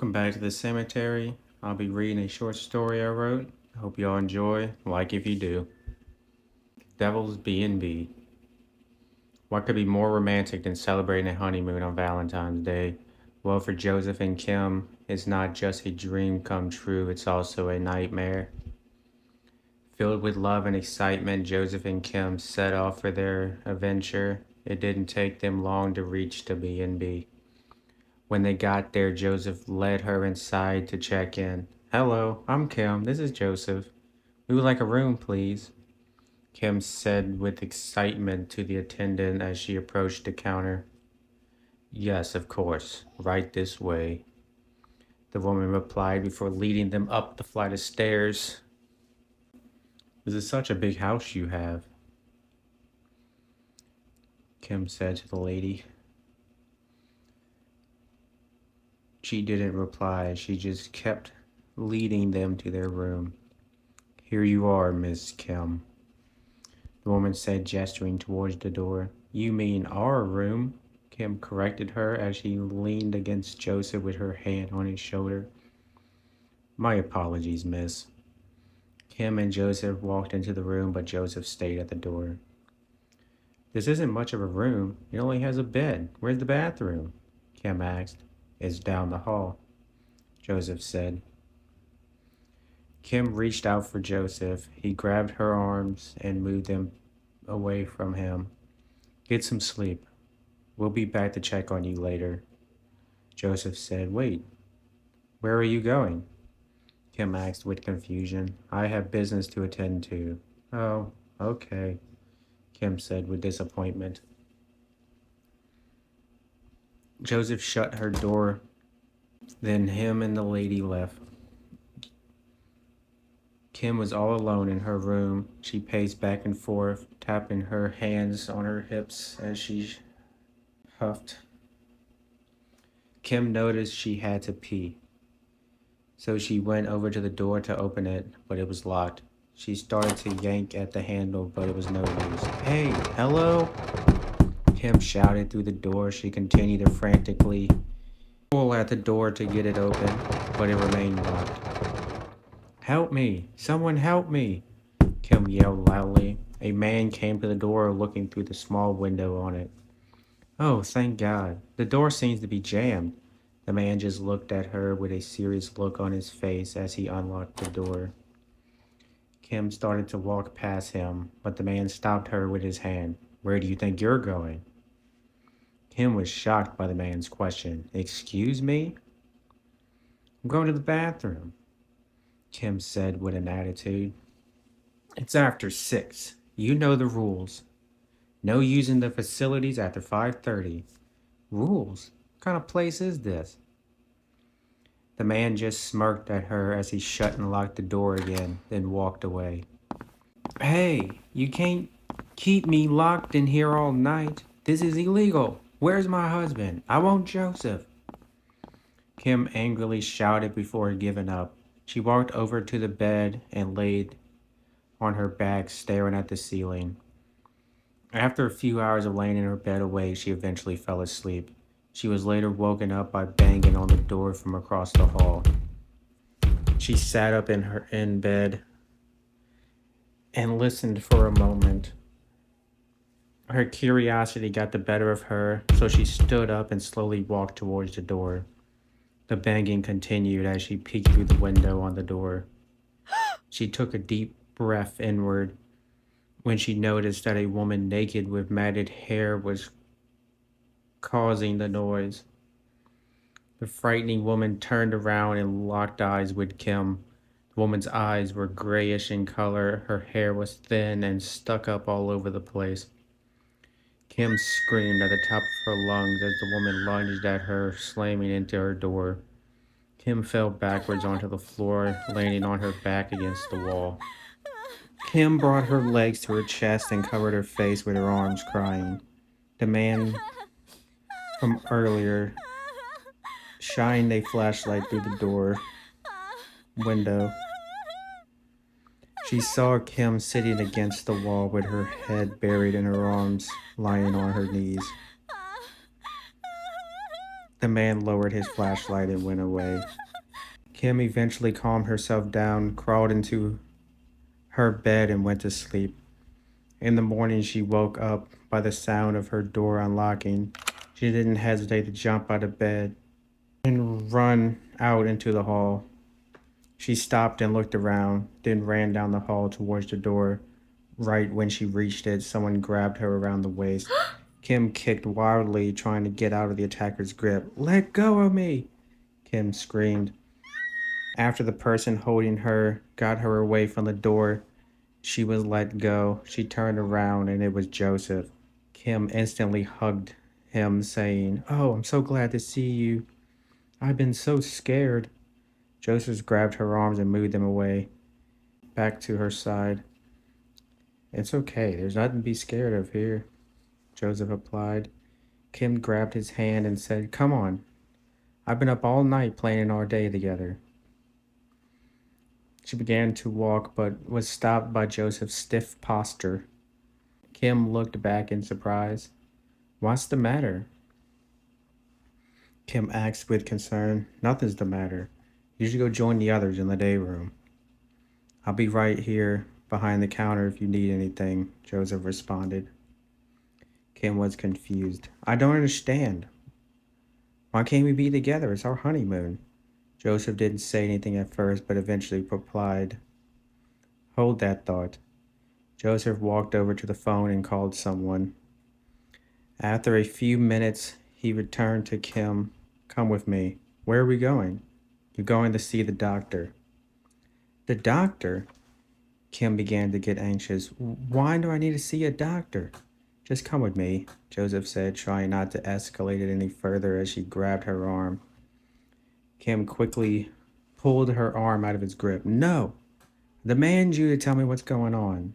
Welcome back to the cemetery. I'll be reading a short story I wrote. I hope y'all enjoy. Like if you do. Devil's B&B. What could be more romantic than celebrating a honeymoon on Valentine's Day? Well, for Joseph and Kim, it's not just a dream come true, it's also a nightmare. Filled with love and excitement, Joseph and Kim set off for their adventure. It didn't take them long to reach the B&B. When they got there, Joseph led her inside to check in. "Hello, I'm Kim. This is Joseph. We would like a room, please," Kim said with excitement to the attendant as she approached the counter. "Yes, of course. Right this way," the woman replied before leading them up the flight of stairs. "This is such a big house you have," Kim said to the lady. She didn't reply. She just kept leading them to their room. "Here you are, Miss Kim," the woman said, gesturing towards the door. "You mean our room," Kim corrected her as she leaned against Joseph with her hand on his shoulder. "My apologies, miss." Kim and Joseph walked into the room, but Joseph stayed at the door. "This isn't much of a room. It only has a bed. Where's the bathroom?" Kim asked. "It's down the hall," Joseph said. Kim reached out for Joseph. He grabbed her arms and moved them away from him. "Get some sleep. We'll be back to check on you later," Joseph said. "Wait, where are you going?" Kim asked with confusion. "I have business to attend to." "Oh, okay," Kim said with disappointment. Joseph shut her door. Then him and the lady left. Kim was all alone in her room. She paced back and forth, tapping her hands on her hips as she huffed. Kim noticed she had to pee, so she went over to the door to open it, but it was locked. She started to yank at the handle, but it was no use. "Hey, hello?" Kim shouted through the door. She continued to frantically pull at the door to get it open, but it remained locked. "Help me! Someone help me!" Kim yelled loudly. A man came to the door looking through the small window on it. "Oh, thank God. The door seems to be jammed." The man just looked at her with a serious look on his face as he unlocked the door. Kim started to walk past him, but the man stopped her with his hand. "Where do you think you're going?" Kim was shocked by the man's question. "Excuse me?" "I'm going to the bathroom," Kim said with an attitude. "It's after 6. You know the rules. No using the facilities after 5:30. "Rules? What kind of place is this?" The man just smirked at her as he shut and locked the door again, then walked away. "Hey, you can't keep me locked in here all night. This is illegal. Where's my husband? I want Joseph," Kim angrily shouted before giving up. She walked over to the bed and laid on her back, staring at the ceiling. After a few hours of laying in her bed awake, she eventually fell asleep. She was later woken up by banging on the door from across the hall. She sat up in bed and listened for a moment. Her curiosity got the better of her, so she stood up and slowly walked towards the door. The banging continued as she peeked through the window on the door. She took a deep breath inward when she noticed that a woman naked with matted hair was causing the noise. The frightening woman turned around and locked eyes with Kim. The woman's eyes were grayish in color. Her hair was thin and stuck up all over the place. Kim screamed at the top of her lungs as the woman lunged at her, slamming into her door. Kim fell backwards onto the floor, landing on her back against the wall. Kim brought her legs to her chest and covered her face with her arms, crying. The man from earlier shined a flashlight through the door window. She saw Kim sitting against the wall with her head buried in her arms, lying on her knees. The man lowered his flashlight and went away. Kim eventually calmed herself down, crawled into her bed, and went to sleep. In the morning, she woke up by the sound of her door unlocking. She didn't hesitate to jump out of bed and run out into the hall. She stopped and looked around, then ran down the hall towards the door. Right when she reached it, someone grabbed her around the waist. Kim kicked wildly, trying to get out of the attacker's grip. "Let go of me!" Kim screamed. After the person holding her got her away from the door, she was let go. She turned around and it was Joseph. Kim instantly hugged him, saying, "Oh, I'm so glad to see you. I've been so scared." Joseph grabbed her arms and moved them away, back to her side. "It's okay. There's nothing to be scared of here," Joseph replied. Kim grabbed his hand and said, "Come on. I've been up all night planning our day together." She began to walk, but was stopped by Joseph's stiff posture. Kim looked back in surprise. "What's the matter?" Kim asked with concern. "Nothing's the matter. You should go join the others in the day room." "I'll be right here behind the counter if you need anything," Joseph responded. Kim was confused. "I don't understand. Why can't we be together? It's our honeymoon." Joseph didn't say anything at first, but eventually replied, "Hold that thought." Joseph walked over to the phone and called someone. After a few minutes, he returned to Kim. "Come with me." "Where are we going?" "You're going to see the doctor." "The doctor?" Kim began to get anxious. "Why do I need to see a doctor?" "Just come with me," Joseph said, trying not to escalate it any further as she grabbed her arm. Kim quickly pulled her arm out of his grip. "No! I demand you to tell me what's going on,"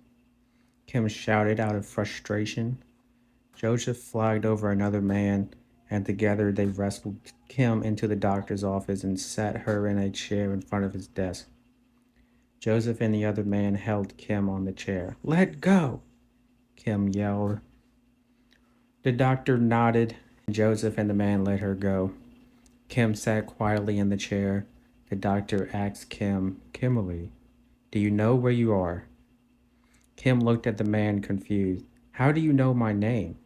Kim shouted out of frustration. Joseph flagged over another man, and together they wrestled Kim into the doctor's office and sat her in a chair in front of his desk. Joseph and the other man held Kim on the chair. "Let go!" Kim yelled. The doctor nodded, and Joseph and the man let her go. Kim sat quietly in the chair. The doctor asked Kim, "Kimberly, do you know where you are?" Kim looked at the man confused. "How do you know my name?"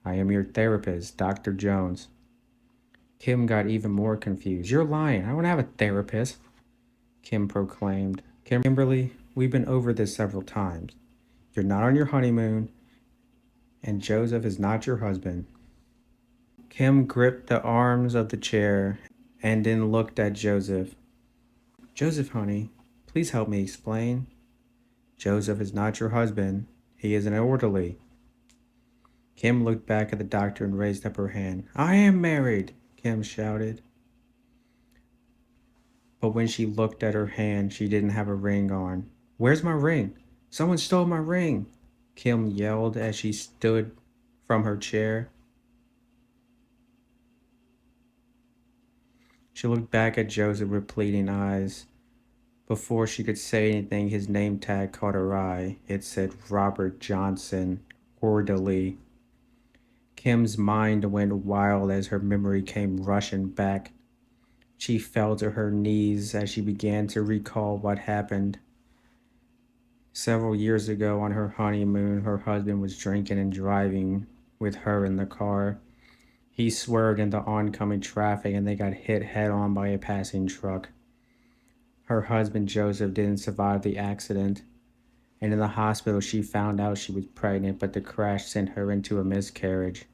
"I am your therapist, Dr. Jones." Kim got even more confused. "You're lying. I don't have a therapist," Kim proclaimed. "Kimberly, we've been over this several times. You're not on your honeymoon, and Joseph is not your husband." Kim gripped the arms of the chair and then looked at Joseph. "Joseph, honey, please help me explain." "Joseph is not your husband. He is an orderly." Kim looked back at the doctor and raised up her hand. "I am married," Kim shouted. But when she looked at her hand, she didn't have a ring on. "Where's my ring? Someone stole my ring!" Kim yelled as she stood from her chair. She looked back at Joseph with pleading eyes. Before she could say anything, his name tag caught her eye. It said Robert Johnson, orderly. Kim's mind went wild as her memory came rushing back. She fell to her knees as she began to recall what happened. Several years ago on her honeymoon, her husband was drinking and driving with her in the car. He swerved into oncoming traffic and they got hit head-on by a passing truck. Her husband, Joseph, didn't survive the accident, and in the hospital she found out she was pregnant, but the crash sent her into a miscarriage.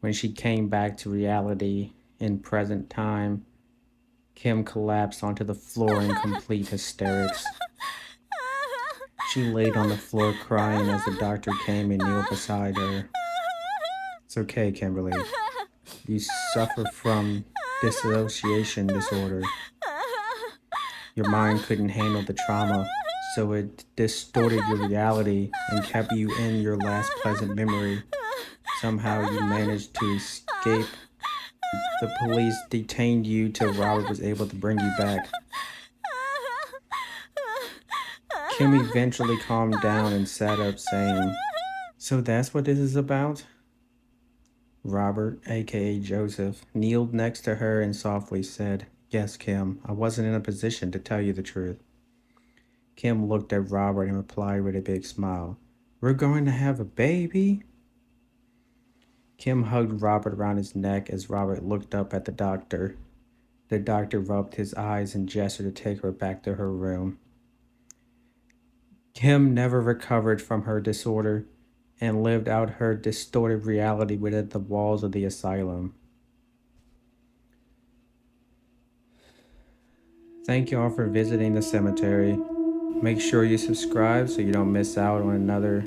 When she came back to reality in present time, Kim collapsed onto the floor in complete hysterics. She laid on the floor crying as the doctor came and kneeled beside her. "It's okay, Kimberly. You suffer from dissociation disorder. Your mind couldn't handle the trauma, so it distorted your reality and kept you in your last pleasant memory. Somehow you managed to escape. The police detained you till Robert was able to bring you back." Kim eventually calmed down and sat up, saying, "So that's what this is about? Robert, aka Joseph, kneeled next to her and softly said, "Yes, Kim, I wasn't in a position to tell you the truth." Kim looked at Robert and replied with a big smile, "We're going to have a baby?" Kim hugged Robert around his neck as Robert looked up at the doctor. The doctor rubbed his eyes and gestured to take her back to her room. Kim never recovered from her disorder and lived out her distorted reality within the walls of the asylum. Thank you all for visiting the cemetery. Make sure you subscribe so you don't miss out on another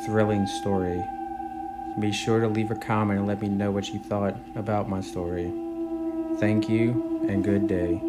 thrilling story. Be sure to leave a comment and let me know what you thought about my story. Thank you and good day.